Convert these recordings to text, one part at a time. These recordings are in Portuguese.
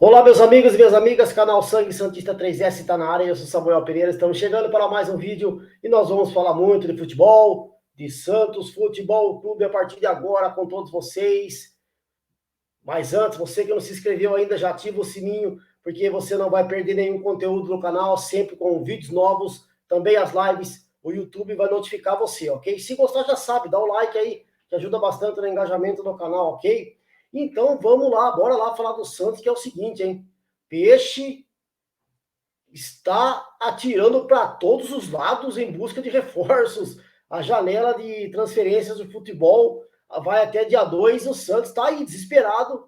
Olá, meus amigos e minhas amigas, canal Sangue Santista 3S está na área, eu sou Samuel Pereira, estamos chegando para mais um vídeo e nós vamos falar muito de futebol, de Santos Futebol Clube a partir de agora com todos vocês. Mas antes, você que não se inscreveu ainda, já ativa o sininho, porque você não vai perder nenhum conteúdo no canal, sempre com vídeos novos, também as lives, o YouTube vai notificar você, ok? Se gostar, já sabe, dá o like aí, que ajuda bastante no engajamento do canal, ok? Então, vamos lá, bora lá falar do Santos, que é o seguinte, hein? Peixe está atirando para todos os lados em busca de reforços. A janela de transferências do futebol vai até dia 2. O Santos está aí desesperado,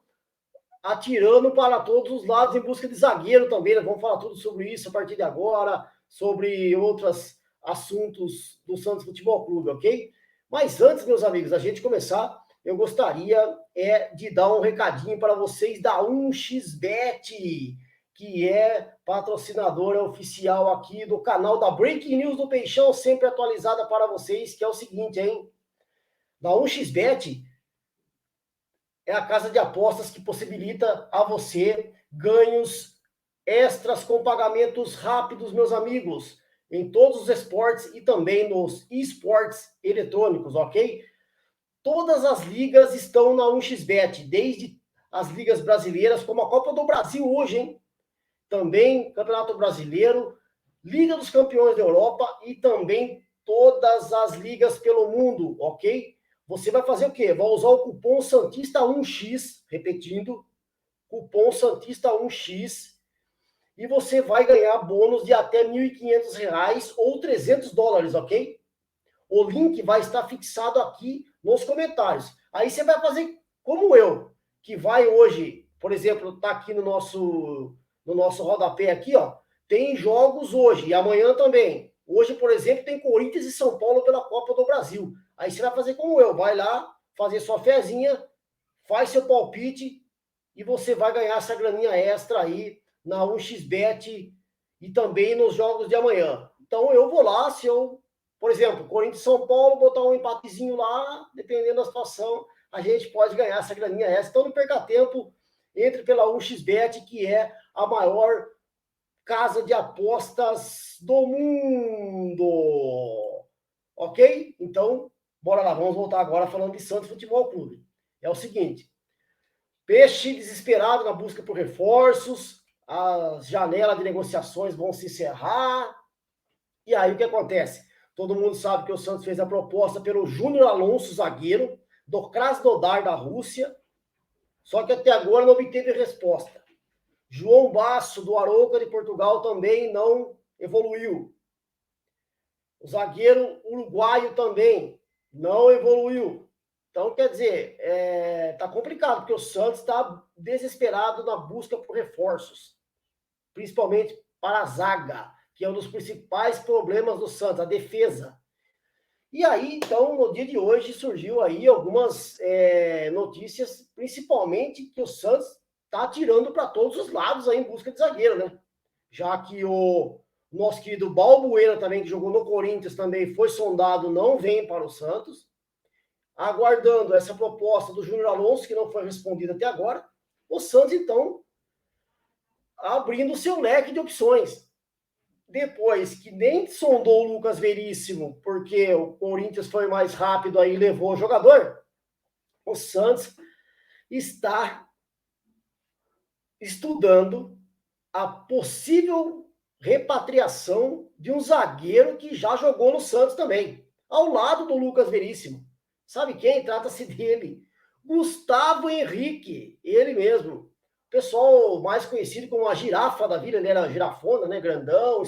atirando para todos os lados em busca de zagueiro também. Nós vamos falar tudo sobre isso a partir de agora, sobre outros assuntos do Santos Futebol Clube, ok? Mas antes, meus amigos, a gente começar, eu gostaria de dar um recadinho para vocês da 1xBet, que é patrocinadora oficial aqui do canal da Breaking News do Peixão, sempre atualizada para vocês, que é o seguinte, hein? Na 1xBet é a casa de apostas que possibilita a você ganhos extras com pagamentos rápidos, meus amigos, em todos os esportes e também nos esportes eletrônicos, ok? Todas as ligas estão na 1xBet, desde as ligas brasileiras, como a Copa do Brasil hoje, hein? Também Campeonato Brasileiro, Liga dos Campeões da Europa e também todas as ligas pelo mundo, ok? Você vai fazer o quê? Vai usar o cupom Santista 1x, repetindo, cupom Santista 1x, e você vai ganhar bônus de até R$ 1.500 ou $300, ok? O link vai estar fixado aqui nos comentários. Aí você vai fazer como eu, que vai hoje, por exemplo, tá aqui no nosso rodapé aqui, ó, tem jogos hoje e amanhã também. Hoje, por exemplo, tem Corinthians e São Paulo pela Copa do Brasil. Aí você vai fazer como eu, vai lá, fazer sua fezinha, faz seu palpite e você vai ganhar essa graninha extra aí na 1xBet e também nos jogos de amanhã. Então eu vou lá, se eu, por exemplo, Corinthians e São Paulo, botar um empatezinho lá, dependendo da situação, a gente pode ganhar essa graninha extra. Então não perca tempo, entre pela 1xBet, que é a maior casa de apostas do mundo. Ok? Então, bora lá, vamos voltar agora falando de Santos Futebol Clube. É o seguinte, Peixe desesperado na busca por reforços, as janelas de negociações vão se encerrar, e aí o que acontece? Todo mundo sabe que o Santos fez a proposta pelo Júnior Alonso, zagueiro, do Krasnodar da Rússia, só que até agora não obteve resposta. João Basso, do Arouca de Portugal, também não evoluiu. O zagueiro uruguaio também não evoluiu. Então, quer dizer, tá complicado, porque o Santos está desesperado na busca por reforços, principalmente para a zaga, que é um dos principais problemas do Santos, a defesa. E aí, então, no dia de hoje, surgiu aí algumas notícias, principalmente que o Santos está atirando para todos os lados aí em busca de zagueiro, né? Já que o nosso querido Balbuena também, que jogou no Corinthians, também foi sondado, não vem para o Santos. Aguardando essa proposta do Júnior Alonso, que não foi respondida até agora, o Santos, então, abrindo o seu leque de opções. Depois que nem sondou o Lucas Veríssimo, porque o Corinthians foi mais rápido aí e levou o jogador, o Santos está estudando a possível repatriação de um zagueiro que já jogou no Santos também, ao lado do Lucas Veríssimo. Sabe quem? Trata-se dele. Gustavo Henrique, ele mesmo. Pessoal mais conhecido como a girafa da vida, ele era girafona, né? Grandão,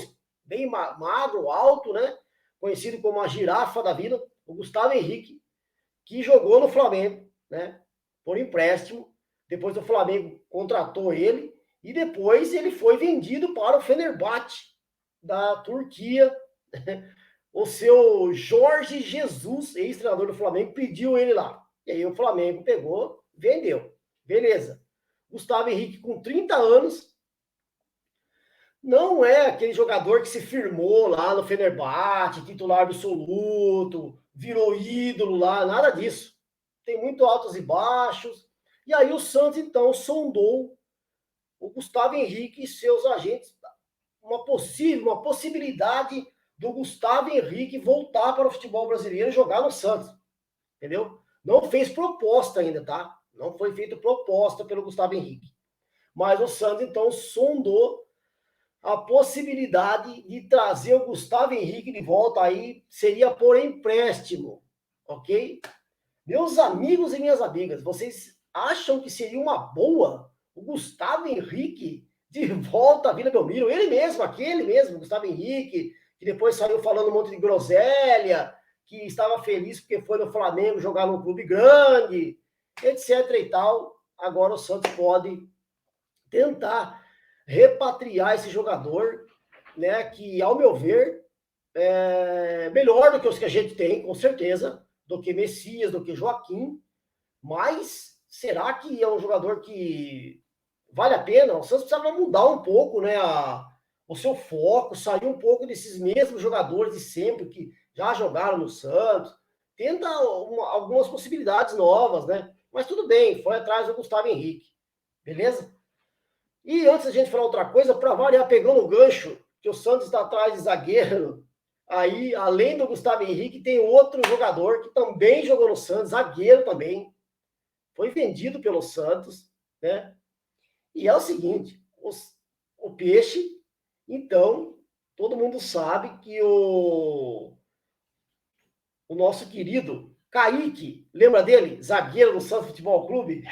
bem magro, alto, né? Conhecido como a girafa da vida, o Gustavo Henrique, que jogou no Flamengo, né? Por empréstimo. Depois o Flamengo contratou ele e depois ele foi vendido para o Fenerbahçe da Turquia. O seu Jorge Jesus, ex-treinador do Flamengo, pediu ele lá. E aí o Flamengo pegou, vendeu. Beleza. Gustavo Henrique, com 30 anos, não é aquele jogador que se firmou lá no Fenerbahçe, titular absoluto, virou ídolo lá, nada disso. Tem muito altos e baixos. E aí o Santos, então, sondou o Gustavo Henrique e seus agentes, uma possibilidade do Gustavo Henrique voltar para o futebol brasileiro e jogar no Santos, entendeu? Não fez proposta ainda, tá? Não foi feita proposta pelo Gustavo Henrique. Mas o Santos, então, sondou a possibilidade de trazer o Gustavo Henrique de volta aí, seria por empréstimo, ok? Meus amigos e minhas amigas, vocês acham que seria uma boa o Gustavo Henrique de volta à Vila Belmiro? Ele mesmo, aquele mesmo, Gustavo Henrique, que depois saiu falando um monte de groselha, que estava feliz porque foi no Flamengo jogar num clube grande, etc e tal. Agora o Santos pode tentar repatriar esse jogador, né, que, ao meu ver, é melhor do que os que a gente tem, com certeza, do que Messias, do que Joaquim, mas será que é um jogador que vale a pena? O Santos precisava mudar um pouco, né, o seu foco, sair um pouco desses mesmos jogadores de sempre que já jogaram no Santos, tenta algumas possibilidades novas, né? Mas tudo bem, foi atrás do Gustavo Henrique, beleza? E antes da gente falar outra coisa, para variar, pegando o gancho, que o Santos está atrás de zagueiro, aí, além do Gustavo Henrique, tem outro jogador que também jogou no Santos, zagueiro também, foi vendido pelo Santos, né? E é o seguinte, o Peixe, então, todo mundo sabe que o nosso querido Kaique, lembra dele? Zagueiro do Santos Futebol Clube?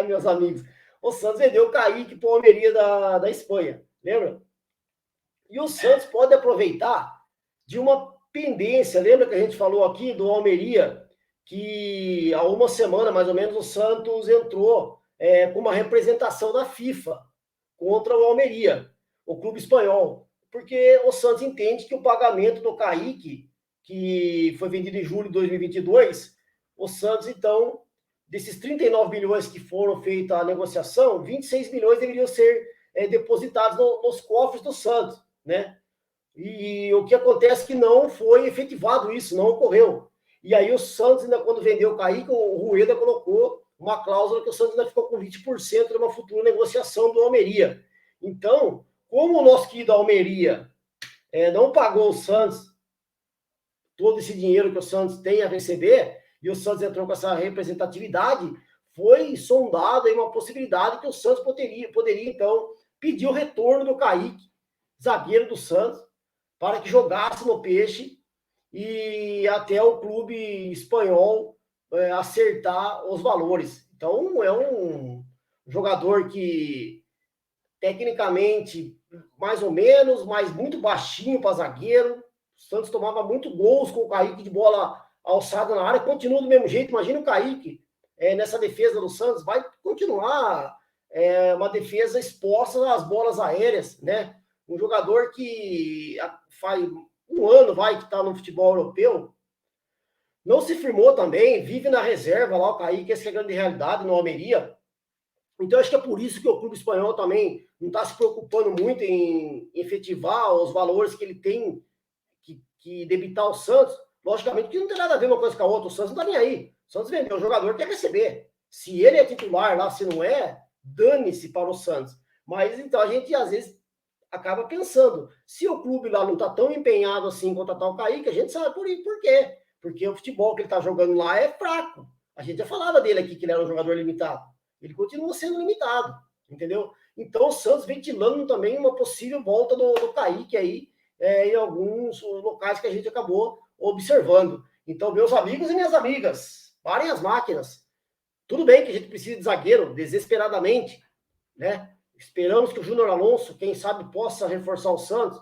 Meus amigos. O Santos vendeu o Kaique para o Almeria da Espanha, lembra? E o Santos pode aproveitar de uma pendência. Lembra que a gente falou aqui do Almeria, que há uma semana, mais ou menos, o Santos entrou com uma representação da FIFA contra o Almeria, o clube espanhol. Porque o Santos entende que o pagamento do Kaique, que foi vendido em julho de 2022, o Santos, então, desses 39 milhões que foram feita a negociação, 26 milhões deveriam ser depositados nos cofres do Santos, né? E o que acontece é que não foi efetivado isso, não ocorreu. E aí o Santos, ainda quando vendeu o Kaique, o Rueda colocou uma cláusula que o Santos ainda ficou com 20% de uma futura negociação do Almeria. Então, como o nosso querido Almeria não pagou o Santos todo esse dinheiro que o Santos tem a receber, e o Santos entrou com essa representatividade, foi sondada aí uma possibilidade que o Santos poderia então, pedir o retorno do Kaique, zagueiro do Santos, para que jogasse no Peixe e até o clube espanhol acertar os valores. Então, é um jogador que, tecnicamente, mais ou menos, mas muito baixinho para zagueiro. O Santos tomava muito gols com o Kaique de bola alçada na área, continua do mesmo jeito. Imagina o Kaique nessa defesa do Santos, vai continuar uma defesa exposta às bolas aéreas, né? Um jogador que faz um ano que está no futebol europeu, não se firmou também, vive na reserva lá, o Kaique, essa é a grande realidade no Almeria. Então, acho que é por isso que o clube espanhol também não está se preocupando muito em efetivar os valores que ele tem que debitar o Santos. Logicamente que não tem nada a ver uma coisa com a outra, o Santos não está nem aí. O Santos vendeu, o jogador quer receber. Se ele é titular lá, se não é, dane-se para o Santos. Mas então a gente às vezes acaba pensando, se o clube lá não está tão empenhado assim em contratar o Kaique, a gente sabe por quê. Porque o futebol que ele está jogando lá é fraco. A gente já falava dele aqui que ele era um jogador limitado. Ele continua sendo limitado, entendeu? Então o Santos ventilando também uma possível volta do Kaique aí em alguns locais que a gente acabou observando. Então, meus amigos e minhas amigas, parem as máquinas. Tudo bem que a gente precisa de zagueiro desesperadamente, né? Esperamos que o Júnior Alonso, quem sabe, possa reforçar o Santos.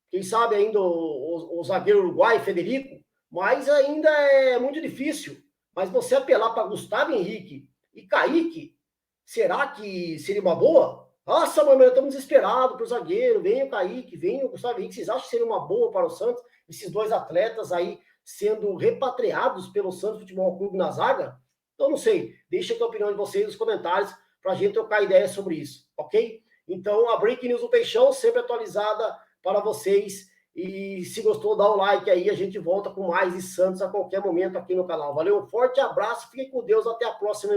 Quem sabe ainda o zagueiro uruguai, Federico, mas ainda é muito difícil. Mas você apelar para Gustavo Henrique e Kaique, será que seria uma boa? Nossa, mano, estamos desesperados para o zagueiro. Vem o Kaique, vem o Gustavo Henrique. Vocês acham que seria uma boa para o Santos? Esses dois atletas aí sendo repatriados pelo Santos Futebol Clube na zaga? Então, não sei. Deixa aqui a opinião de vocês nos comentários para a gente trocar ideias sobre isso, ok? Então, a Breaking News do Peixão, sempre atualizada para vocês. E se gostou, dá um like aí. A gente volta com mais de Santos a qualquer momento aqui no canal. Valeu, um forte abraço. Fiquem com Deus. Até a próxima.